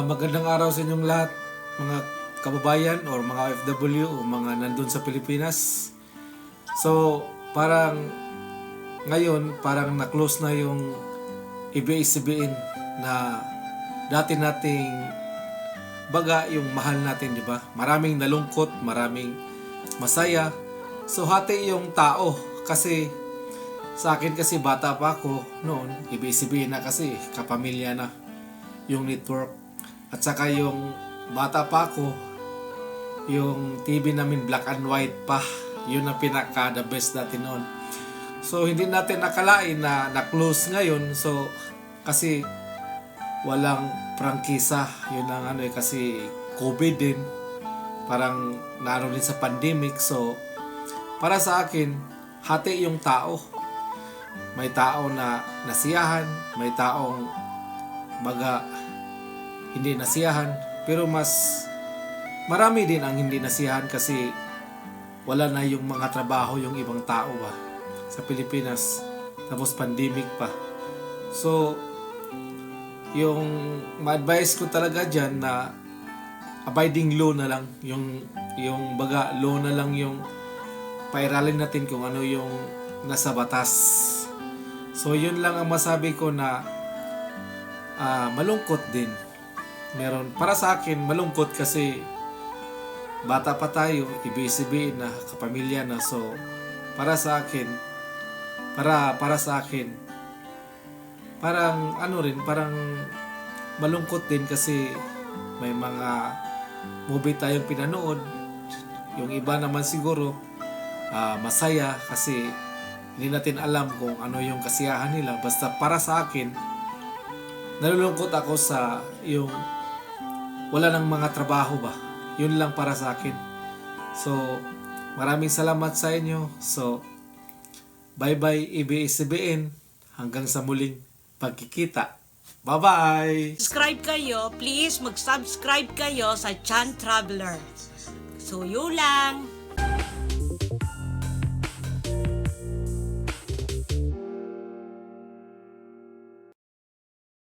Magandang araw sa inyong lahat, mga kababayan or mga OFW o mga nandun sa Pilipinas. So, parang ngayon, parang na-close na yung ABS-CBN na dati nating baga yung mahal natin, di ba? Maraming nalungkot, maraming masaya. So, hati yung tao kasi sa akin kasi bata pa ako noon, ABS-CBN na kasi, kapamilya na yung network. At saka yung bata pa ako, yung TV namin black and white pa. Yun ang pinaka the best natin noon. So hindi natin nakalain na na-close ngayon. So kasi walang prangkisa. Yun ang kasi COVID din. Parang naroon din sa pandemic. So para sa akin, hati yung tao. May tao na nasiyahan, may taong baga hindi nasiyahan, pero mas marami din ang hindi nasiyahan kasi wala na yung mga trabaho yung ibang tao ba sa Pilipinas, tapos pandemic pa. So yung ma-advise ko talaga dyan na abiding law na lang, yung baga law na lang yung pairalin natin kung ano yung nasa batas. So yun lang ang masabi ko na malungkot din. Meron, para sa akin, malungkot kasi bata pa tayo, ABS-CBN na, kapamilya na. So, para sa akin, parang parang malungkot din kasi may mga movie tayong pinanood. Yung iba naman siguro, masaya kasi hindi natin alam kung ano yung kasiyahan nila. Basta para sa akin, nalulungkot ako sa yung wala nang mga trabaho ba. Yun lang para sa akin. So, maraming salamat sa inyo. So, bye-bye ABS-CBN. Hanggang sa muling pagkikita. Bye-bye! Subscribe kayo, please mag-subscribe kayo sa Chan Traveler. So, yun lang.